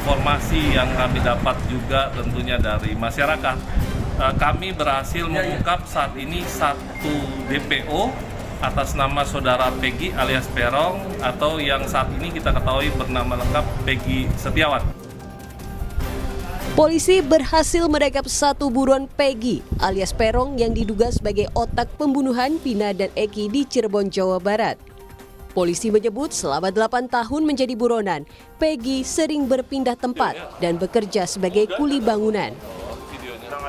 informasi yang kami dapat juga tentunya dari masyarakat, kami berhasil mengungkap saat ini satu DPO atas nama saudara Peggy alias Peron, atau yang saat ini kita ketahui bernama lengkap Peggy Setiawan. Polisi berhasil menangkap satu buron Peggy alias Peron yang diduga sebagai otak pembunuhan Vina dan Eki di Cirebon, Jawa Barat. Polisi menyebut selama 8 tahun menjadi buronan, Peggy sering berpindah tempat dan bekerja sebagai kuli bangunan.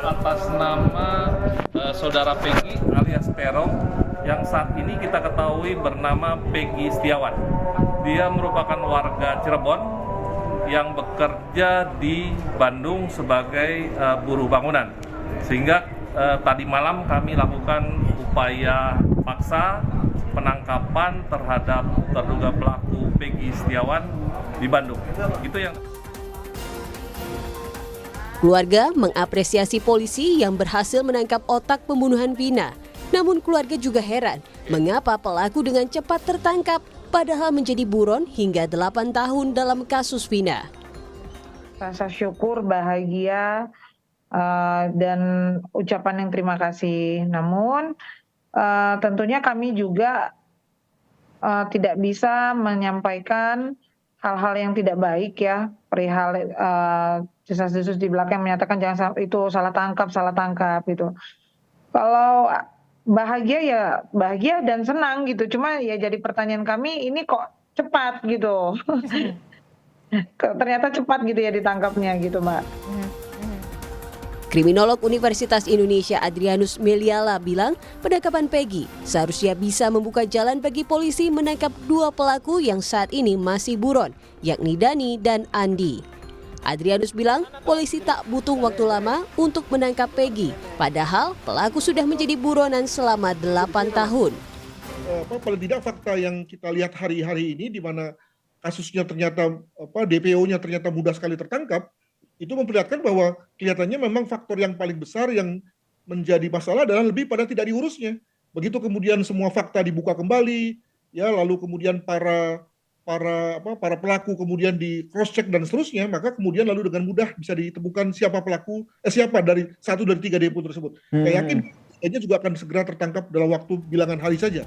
Atas nama saudara Peggy alias Peron yang saat ini kita ketahui bernama Peggy Setiawan. Dia merupakan warga Cirebon yang bekerja di Bandung sebagai buruh bangunan. Sehingga tadi malam kami lakukan upaya paksa penangkapan terhadap terduga pelaku Peggy Setiawan di Bandung. Itu yang Keluarga mengapresiasi polisi yang berhasil menangkap otak pembunuhan Vina. Namun keluarga juga heran mengapa pelaku dengan cepat tertangkap padahal menjadi buron hingga 8 tahun dalam kasus Vina. Rasa syukur, bahagia, dan ucapan yang terima kasih. Namun tentunya kami juga tidak bisa menyampaikan hal-hal yang tidak baik ya, perihal desas-desus di belakang menyatakan jangan itu salah tangkap gitu. Kalau bahagia ya bahagia dan senang gitu, cuma ya jadi pertanyaan kami ini kok cepat gitu. Ternyata cepat gitu ya ditangkapnya gitu, Mbak. Kriminolog Universitas Indonesia Adrianus Meliala bilang penangkapan Peggy seharusnya bisa membuka jalan bagi polisi menangkap dua pelaku yang saat ini masih buron, yakni Dani dan Andi. Adrianus bilang polisi tak butuh waktu lama untuk menangkap Peggy, padahal pelaku sudah menjadi buronan selama 8 tahun. Paling tidak fakta yang kita lihat hari-hari ini di mana kasusnya ternyata DPO-nya ternyata mudah sekali tertangkap, itu memperlihatkan bahwa kelihatannya memang faktor yang paling besar yang menjadi masalah adalah lebih pada tidak diurusnya. Begitu kemudian semua fakta dibuka kembali, ya lalu kemudian para pelaku kemudian di cross check dan seterusnya, maka kemudian lalu dengan mudah bisa ditemukan siapa dari 1 dari 3 DPO tersebut. Saya yakin kayaknya juga akan segera tertangkap dalam waktu bilangan hari saja.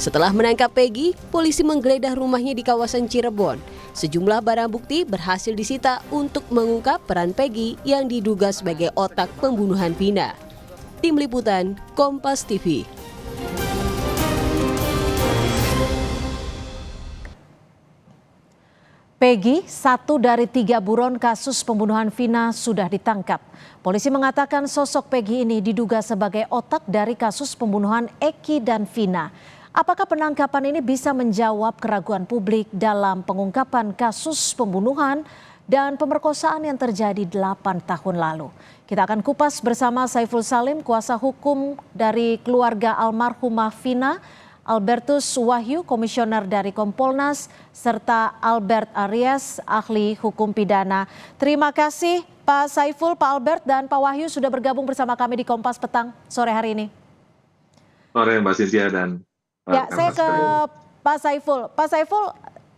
Setelah menangkap Peggy, polisi menggeledah rumahnya di kawasan Cirebon. Sejumlah barang bukti berhasil disita untuk mengungkap peran Peggy yang diduga sebagai otak pembunuhan Vina. Tim Liputan, Kompas TV. Peggy, 1 dari 3 buron kasus pembunuhan Vina sudah ditangkap. Polisi mengatakan sosok Peggy ini diduga sebagai otak dari kasus pembunuhan Eki dan Vina. Apakah penangkapan ini bisa menjawab keraguan publik dalam pengungkapan kasus pembunuhan dan pemerkosaan yang terjadi 8 tahun lalu? Kita akan kupas bersama Saiful Salim, kuasa hukum dari keluarga almarhumah Vina, Albertus Wahyu, komisioner dari Kompolnas, serta Albert Aries, ahli hukum pidana. Terima kasih Pak Saiful, Pak Albert, dan Pak Wahyu sudah bergabung bersama kami di Kompas Petang sore hari ini. Sore Mbak Cynthia dan ya, saya ke Pak Saiful. Pak Saiful,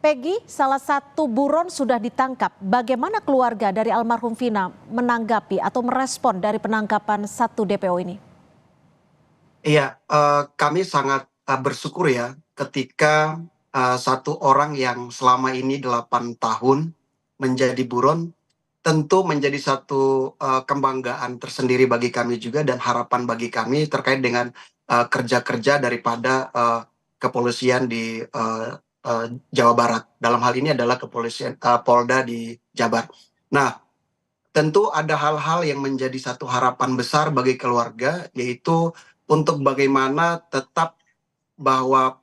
Peggy, salah satu buron sudah ditangkap. Bagaimana keluarga dari almarhum Vina menanggapi atau merespon dari penangkapan satu DPO ini? Iya, kami sangat bersyukur ya ketika satu orang yang selama ini 8 tahun menjadi buron tentu menjadi satu kebanggaan tersendiri bagi kami juga dan harapan bagi kami terkait dengan kerja-kerja daripada kepolisian di Jawa Barat. Dalam hal ini adalah kepolisian Polda di Jabar. Nah, tentu ada hal-hal yang menjadi satu harapan besar bagi keluarga, yaitu untuk bagaimana tetap bahwa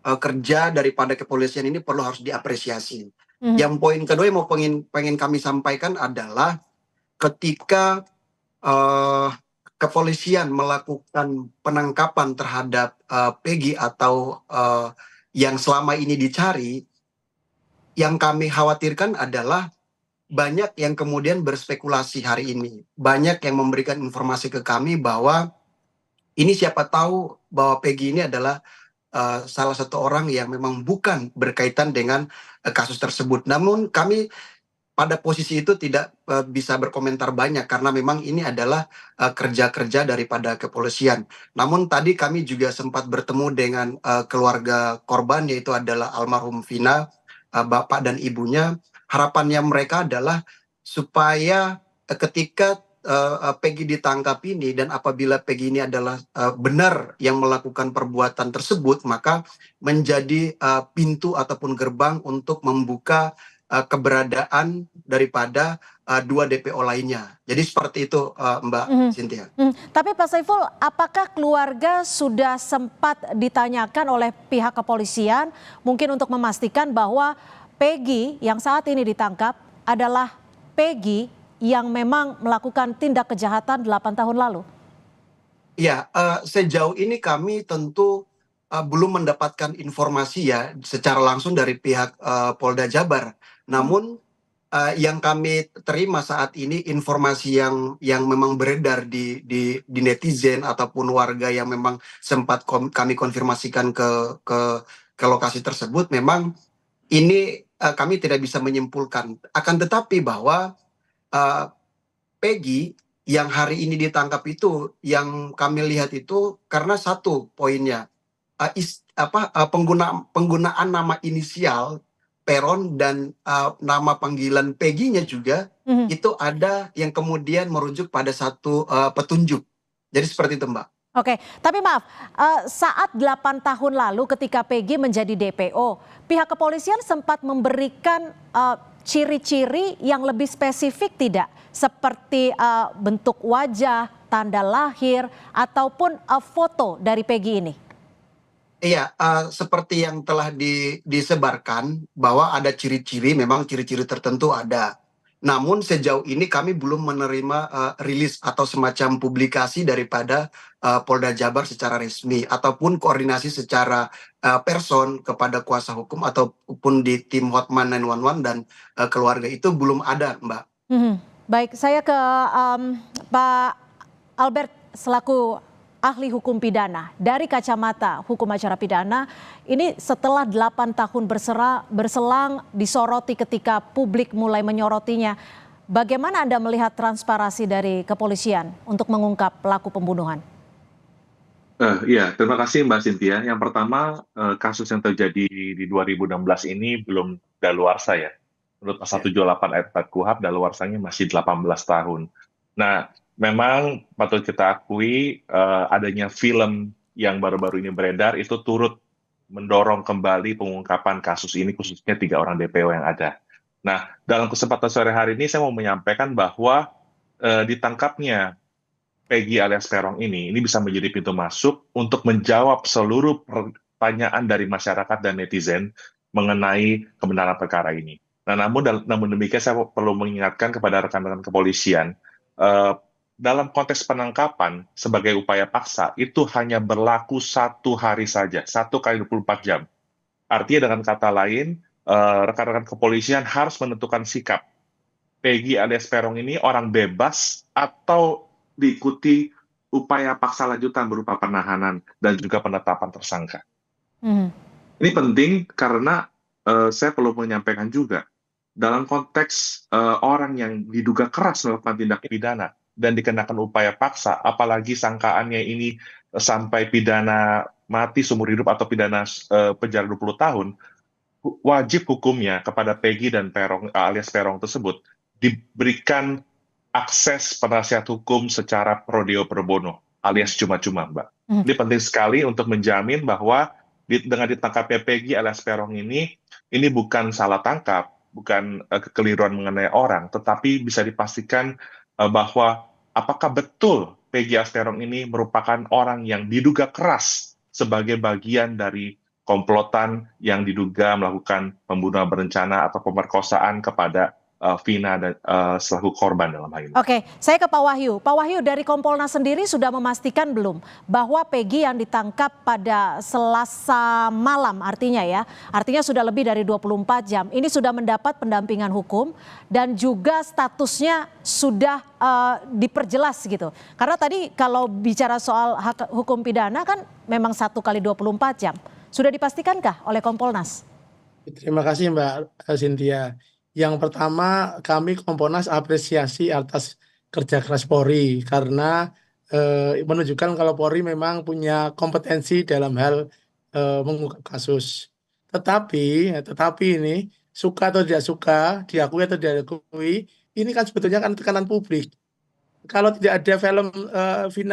kerja daripada kepolisian ini harus diapresiasi. Yang poin kedua yang mau pengen kami sampaikan adalah ketika kepolisian melakukan penangkapan terhadap Peggy atau yang selama ini dicari, yang kami khawatirkan adalah banyak yang kemudian berspekulasi hari ini. Banyak yang memberikan informasi ke kami bahwa ini siapa tahu bahwa Peggy ini adalah salah satu orang yang memang bukan berkaitan dengan kasus tersebut. Namun kami pada posisi itu tidak bisa berkomentar banyak karena memang ini adalah kerja-kerja daripada kepolisian. Namun tadi kami juga sempat bertemu dengan keluarga korban, yaitu adalah almarhum Vina, bapak dan ibunya. Harapannya mereka adalah supaya ketika Peggy ditangkap ini dan apabila Peggy ini adalah benar yang melakukan perbuatan tersebut, maka menjadi pintu ataupun gerbang untuk membuka keberadaan daripada dua DPO lainnya. Jadi seperti itu, Mbak Cynthia. Tapi Pak Saiful, apakah keluarga sudah sempat ditanyakan oleh pihak kepolisian mungkin untuk memastikan bahwa Peggy yang saat ini ditangkap adalah Peggy yang memang melakukan tindak kejahatan 8 tahun lalu? Ya, sejauh ini kami tentu belum mendapatkan informasi ya secara langsung dari pihak Polda Jabar. Namun yang kami terima saat ini informasi yang memang beredar di netizen ataupun warga yang memang sempat kami konfirmasikan ke lokasi tersebut, memang ini kami tidak bisa menyimpulkan. Akan tetapi bahwa Peggy yang hari ini ditangkap itu, yang kami lihat itu karena satu poinnya, penggunaan nama inisial Peron dan nama panggilan Peggy-nya juga itu ada yang kemudian merujuk pada satu petunjuk. Jadi seperti itu, Mbak. Oke, tapi maaf, saat 8 tahun lalu ketika Peggy menjadi DPO, pihak kepolisian sempat memberikan ciri-ciri yang lebih spesifik tidak? Seperti bentuk wajah, tanda lahir, ataupun foto dari Peggy ini? Iya, seperti yang telah disebarkan bahwa ada ciri-ciri, memang ciri-ciri tertentu ada. Namun sejauh ini kami belum menerima rilis atau semacam publikasi daripada Polda Jabar secara resmi ataupun koordinasi secara person kepada kuasa hukum ataupun di tim Hotman 911 dan keluarga itu belum ada, Mbak. Baik, saya ke Pak Albert selaku ahli hukum pidana. Dari kacamata hukum acara pidana, ini setelah 8 tahun berselang disoroti ketika publik mulai menyorotinya. Bagaimana Anda melihat transparansi dari kepolisian untuk mengungkap pelaku pembunuhan? Ya, terima kasih Mbak Cynthia. Yang pertama, kasus yang terjadi di 2016 ini belum daluarsa ya. Menurut pasal 78 ayat 4 KUHP, daluarsanya masih 18 tahun. Nah, memang patut kita akui adanya film yang baru-baru ini beredar itu turut mendorong kembali pengungkapan kasus ini, khususnya 3 orang DPO yang ada. Nah, dalam kesempatan sore hari ini saya mau menyampaikan bahwa ditangkapnya Peggy alias Peron ini bisa menjadi pintu masuk untuk menjawab seluruh pertanyaan dari masyarakat dan netizen mengenai kebenaran perkara ini. Nah, namun demikian saya perlu mengingatkan kepada rekan-rekan kepolisian, dalam konteks penangkapan sebagai upaya paksa itu hanya berlaku 1 hari saja, 1 kali 24 jam. Artinya dengan kata lain, rekan-rekan kepolisian harus menentukan sikap. Peggy alias Peron ini orang bebas atau diikuti upaya paksa lanjutan berupa penahanan dan juga penetapan tersangka. Ini penting karena saya perlu menyampaikan juga, dalam konteks orang yang diduga keras melakukan tindak pidana dan dikenakan upaya paksa, apalagi sangkaannya ini sampai pidana mati seumur hidup atau pidana penjara 20 tahun, wajib hukumnya kepada Peggy dan Peron alias Peron tersebut diberikan akses penasihat hukum secara pro deo pro bono alias cuma-cuma, Mbak. Ini penting sekali untuk menjamin bahwa dengan ditangkapnya Peggy alias Peron ini bukan salah tangkap, bukan kekeliruan mengenai orang, tetapi bisa dipastikan bahwa apakah betul Peggy alias Peron ini merupakan orang yang diduga keras sebagai bagian dari komplotan yang diduga melakukan pembunuhan berencana atau pemerkosaan kepada Vina dan selaku korban dalam hal ini. Oke, saya ke Pak Wahyu. Pak Wahyu, dari Kompolnas sendiri sudah memastikan belum bahwa Peggy yang ditangkap pada Selasa malam artinya sudah lebih dari 24 jam. Ini sudah mendapat pendampingan hukum dan juga statusnya sudah diperjelas gitu. Karena tadi kalau bicara soal hak hukum pidana kan memang 1 kali 24 jam. Sudah dipastikankah oleh Kompolnas? Terima kasih Mbak Cynthia. Yang pertama, kami Kompolnas apresiasi atas kerja keras Polri karena menunjukkan kalau Polri memang punya kompetensi dalam hal mengungkap kasus. Tetapi ini suka atau tidak suka, diakui atau tidak diakui, ini kan sebetulnya kan tekanan publik. Kalau tidak ada film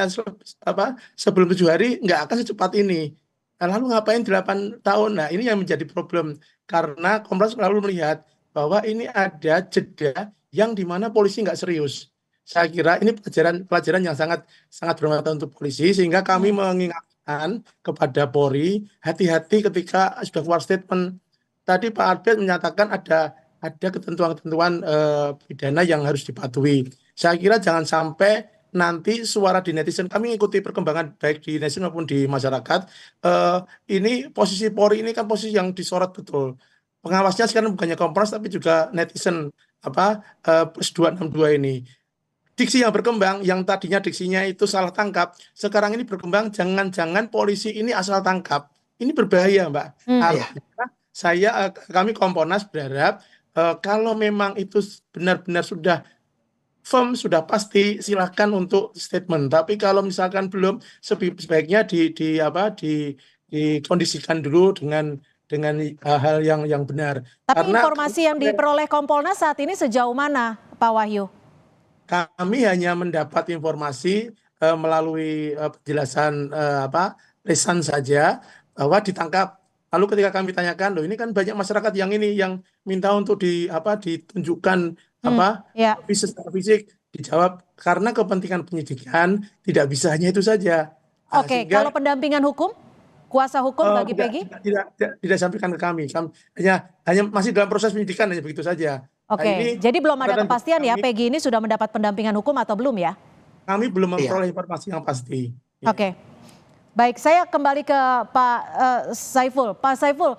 sebelum 7 hari, nggak akan secepat ini. Nah, lalu ngapain 8 tahun? Nah, ini yang menjadi problem. Karena Komnas selalu melihat bahwa ini ada jeda yang dimana polisi nggak serius. Saya kira ini pelajaran yang sangat bermanfaat untuk polisi, sehingga kami mengingatkan kepada Polri, hati-hati ketika sudah keluar statement. Tadi Pak Albert menyatakan ada ketentuan-ketentuan pidana yang harus dipatuhi. Saya kira jangan sampai nanti suara di netizen, kami mengikuti perkembangan baik di netizen maupun di masyarakat. Ini posisi Polri ini kan posisi yang disorot betul. Pengawasnya sekarang bukannya Kompolnas tapi juga netizen plus 262 ini. Diksi yang berkembang, yang tadinya diksinya itu salah tangkap, sekarang ini berkembang jangan-jangan polisi ini asal tangkap. Ini berbahaya, Mbak. Artinya kami Kompolnas berharap kalau memang itu benar-benar sudah firm, sudah pasti, silakan untuk statement. Tapi kalau misalkan belum, sebaiknya dikondisikan dulu dengan hal yang benar. Tapi karena informasi yang diperoleh Kompolnas saat ini sejauh mana, Pak Wahyu? Kami hanya mendapat informasi melalui penjelasan lisan saja bahwa ditangkap. Lalu ketika kami tanyakan, loh ini kan banyak masyarakat yang minta untuk ditunjukkan fisik, dijawab karena kepentingan penyidikan tidak bisa hanya itu saja. Oke, kalau pendampingan hukum, kuasa hukum bagi Peggy? Tidak sampaikan ke kami. Hanya masih dalam proses penyidikan, hanya begitu saja. Oke, jadi belum ada kepastian ya Peggy ini sudah mendapat pendampingan hukum atau belum ya? Kami belum memperoleh informasi yang pasti. Oke, baik, saya kembali ke Pak Saiful. Pak Saiful,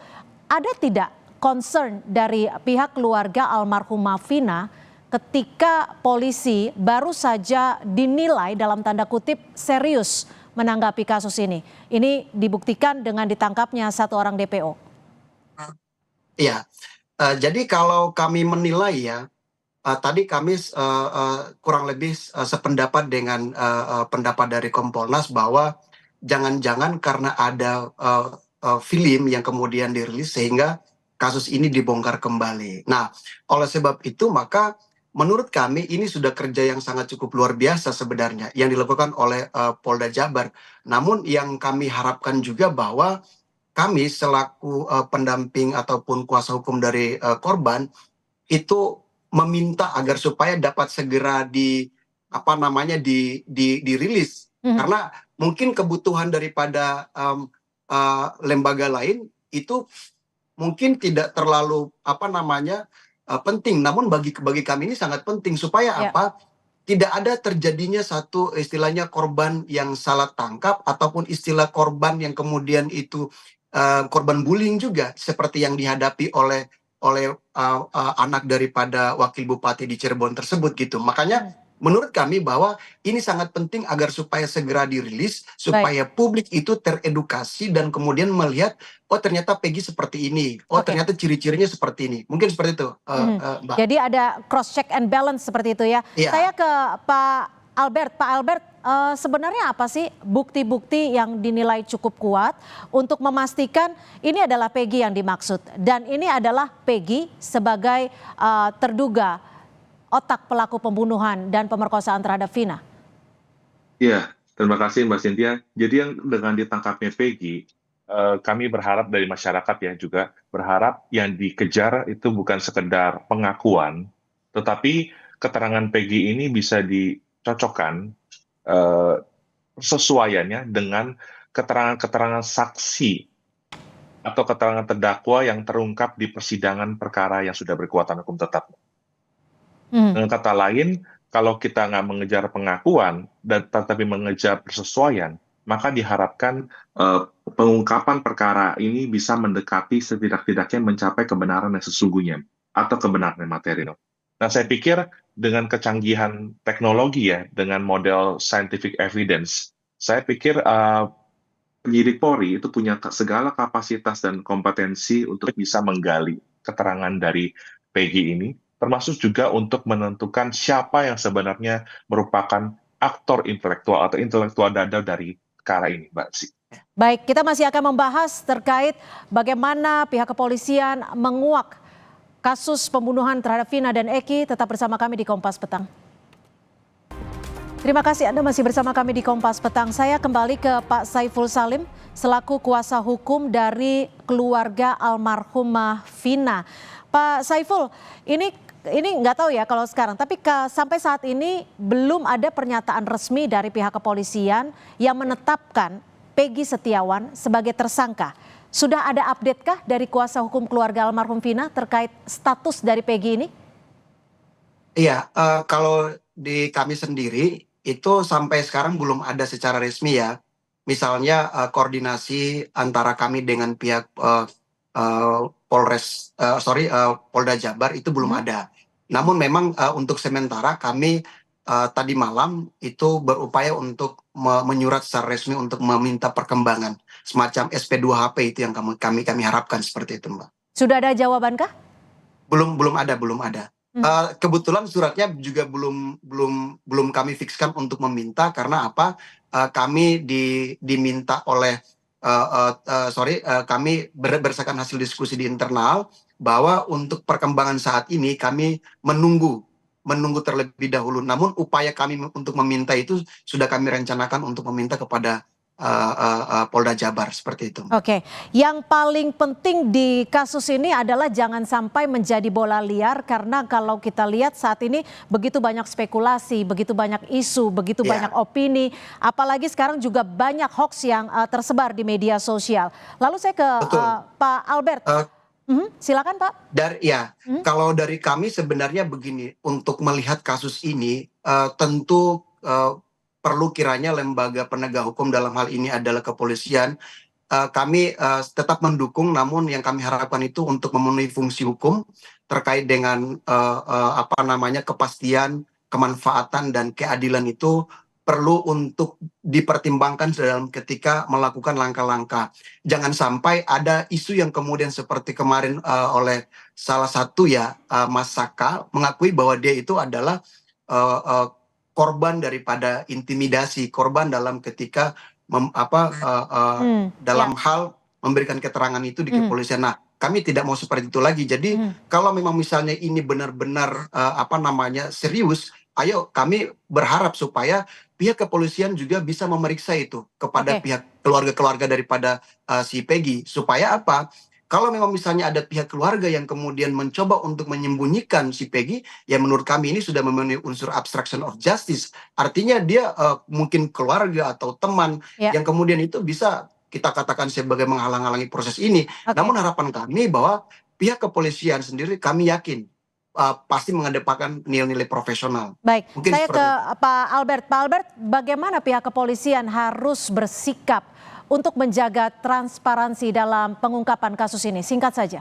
ada tidak concern dari pihak keluarga almarhumah Vina ketika polisi baru saja dinilai dalam tanda kutip serius menanggapi kasus ini? Ini dibuktikan dengan ditangkapnya 1 orang DPO. Iya. Jadi kalau kami menilai tadi kami kurang lebih sependapat dengan pendapat dari Kompolnas bahwa jangan-jangan karena ada film yang kemudian dirilis sehingga kasus ini dibongkar kembali. Nah, oleh sebab itu maka menurut kami ini sudah kerja yang sangat cukup luar biasa sebenarnya yang dilakukan oleh Polda Jabar. Namun yang kami harapkan juga bahwa kami selaku pendamping ataupun kuasa hukum dari korban itu meminta agar supaya dapat segera dirilis karena mungkin kebutuhan daripada lembaga lain itu mungkin tidak terlalu penting, namun bagi kami ini sangat penting supaya tidak ada terjadinya satu istilahnya korban yang salah tangkap ataupun istilah korban yang kemudian itu korban bullying juga seperti yang dihadapi oleh anak daripada wakil bupati di Cirebon tersebut gitu. Makanya menurut kami bahwa ini sangat penting agar supaya segera dirilis supaya publik itu teredukasi dan kemudian melihat ternyata Peggy seperti ini, ternyata ciri-cirinya seperti ini. Mungkin seperti itu, Mbak. Jadi ada cross check and balance seperti itu ya. Saya ke Pak Albert. Pak Albert, sebenarnya apa sih bukti-bukti yang dinilai cukup kuat untuk memastikan ini adalah Peggy yang dimaksud dan ini adalah Peggy sebagai terduga otak pelaku pembunuhan dan pemerkosaan terhadap Vina? Iya, terima kasih Mbak Cynthia. Jadi yang dengan ditangkapnya Peggy, kami berharap dari masyarakat ya juga berharap yang dikejar itu bukan sekedar pengakuan, tetapi keterangan Peggy ini bisa dicocokkan sesuaiannya dengan keterangan-keterangan saksi atau keterangan terdakwa yang terungkap di persidangan perkara yang sudah berkekuatan hukum tetap. Dengan kata lain, kalau kita nggak mengejar pengakuan dan tetapi mengejar persesuaian, maka diharapkan pengungkapan perkara ini bisa mendekati setidak-tidaknya mencapai kebenaran yang sesungguhnya atau kebenaran yang material. Nah, saya pikir dengan kecanggihan teknologi ya, dengan model scientific evidence, saya pikir penyidik Polri itu punya segala kapasitas dan kompetensi untuk bisa menggali keterangan dari Peggy ini, termasuk juga untuk menentukan siapa yang sebenarnya merupakan aktor intelektual atau intelektual dadar dari perkara ini, Mbak Si. Baik, kita masih akan membahas terkait bagaimana pihak kepolisian menguak kasus pembunuhan terhadap Vina dan Eki. Tetap bersama kami di Kompas Petang. Terima kasih Anda masih bersama kami di Kompas Petang. Saya kembali ke Pak Saiful Salim selaku kuasa hukum dari keluarga almarhumah Vina. Pak Saiful, ini nggak tahu ya kalau sekarang, tapi sampai saat ini belum ada pernyataan resmi dari pihak kepolisian yang menetapkan Peggy Setiawan sebagai tersangka. Sudah ada update kah dari kuasa hukum keluarga almarhum Vina terkait status dari Peggy ini? Iya, kalau di kami sendiri itu sampai sekarang belum ada secara resmi ya. Misalnya koordinasi antara kami dengan pihak Polda Jabar itu belum ada. Namun memang untuk sementara kami tadi malam itu berupaya untuk menyurat secara resmi untuk meminta perkembangan semacam SP2HP itu yang kami harapkan seperti itu, Mbak. Sudah ada jawabankah? Belum ada. Kebetulan suratnya juga belum kami fikskan untuk meminta karena apa? Kami diminta oleh kami berdasarkan hasil diskusi di internal bahwa untuk perkembangan saat ini kami menunggu terlebih dahulu. Namun upaya kami untuk meminta itu sudah kami rencanakan untuk meminta kepada Polda Jabar seperti itu. Oke, yang paling penting di kasus ini adalah jangan sampai menjadi bola liar karena kalau kita lihat saat ini begitu banyak spekulasi, begitu banyak isu, begitu banyak opini, apalagi sekarang juga banyak hoax yang tersebar di media sosial. Lalu saya ke Pak Albert. Silakan Pak. Kalau dari kami sebenarnya begini, untuk melihat kasus ini tentu perlu kiranya lembaga penegak hukum dalam hal ini adalah kepolisian. Kami tetap mendukung, namun yang kami harapkan itu untuk memenuhi fungsi hukum terkait dengan kepastian, kemanfaatan dan keadilan itu perlu untuk dipertimbangkan dalam ketika melakukan langkah-langkah. Jangan sampai ada isu yang kemudian seperti kemarin oleh salah satu Mas Saka mengakui bahwa dia itu adalah korban daripada intimidasi, korban dalam ketika dalam hal memberikan keterangan itu di kepolisian. Nah, kami tidak mau seperti itu lagi. Jadi kalau memang misalnya ini benar-benar serius, ayo kami berharap supaya pihak kepolisian juga bisa memeriksa itu kepada pihak keluarga-keluarga daripada si Peggy. Supaya apa? Kalau memang misalnya ada pihak keluarga yang kemudian mencoba untuk menyembunyikan si Peggy, ya menurut kami ini sudah memenuhi unsur obstruction of justice. Artinya dia mungkin keluarga atau teman yang kemudian itu bisa kita katakan sebagai menghalang-halangi proses ini. Namun harapan kami bahwa pihak kepolisian sendiri kami yakin pasti mengedepankan nilai-nilai profesional. Baik, mungkin saya ke Pak Albert. Pak Albert, bagaimana pihak kepolisian harus bersikap untuk menjaga transparansi dalam pengungkapan kasus ini? Singkat saja.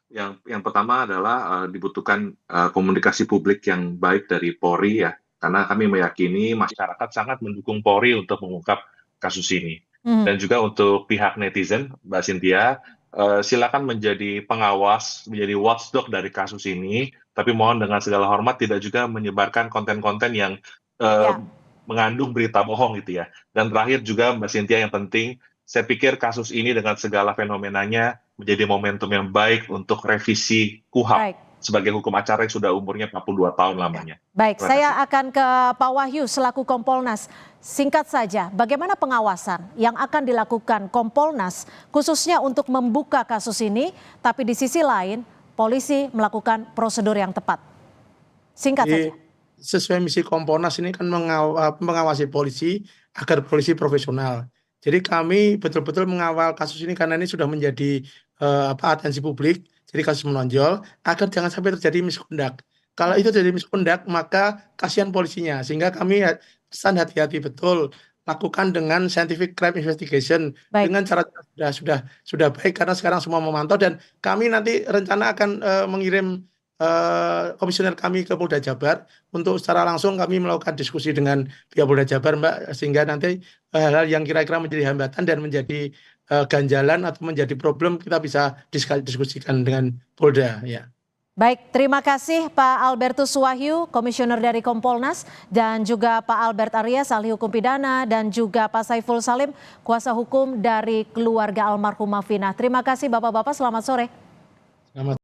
Ya, yang pertama adalah dibutuhkan komunikasi publik yang baik dari Polri ya, karena kami meyakini masyarakat sangat mendukung Polri untuk mengungkap kasus ini. Dan juga untuk pihak netizen, Mbak Cynthia, silakan menjadi pengawas, menjadi watchdog dari kasus ini, tapi mohon dengan segala hormat tidak juga menyebarkan konten-konten yang mengandung berita bohong gitu ya. Dan terakhir juga Mbak Cynthia yang penting, saya pikir kasus ini dengan segala fenomenanya menjadi momentum yang baik untuk revisi KUHP sebagai hukum acara yang sudah umurnya 42 tahun lamanya. Baik, saya akan ke Pak Wahyu selaku Kompolnas. Singkat saja, bagaimana pengawasan yang akan dilakukan Kompolnas khususnya untuk membuka kasus ini, tapi di sisi lain polisi melakukan prosedur yang tepat? Singkat saja. Sesuai misi Kompolnas ini kan mengawasi polisi agar polisi profesional. Jadi kami betul-betul mengawal kasus ini karena ini sudah menjadi atensi publik, jadi kasus menonjol agar jangan sampai terjadi misconduct. Kalau itu terjadi misconduct maka kasihan polisinya, sehingga kami pesan hati-hati betul, lakukan dengan scientific crime investigation dengan cara sudah baik karena sekarang semua memantau dan kami nanti rencana akan mengirim komisioner kami ke Polda Jabar untuk secara langsung kami melakukan diskusi dengan pihak Polda Jabar, Mbak, sehingga nanti hal-hal yang kira-kira menjadi hambatan dan menjadi ganjalan atau menjadi problem kita bisa diskusikan dengan Polda ya. Baik, terima kasih Pak Albertus Wahyu, Komisioner dari Kompolnas, dan juga Pak Albert Aryas, ahli hukum pidana, dan juga Pak Saiful Salim, kuasa hukum dari keluarga almarhumah Vina. Terima kasih Bapak-Bapak, selamat sore. Selamat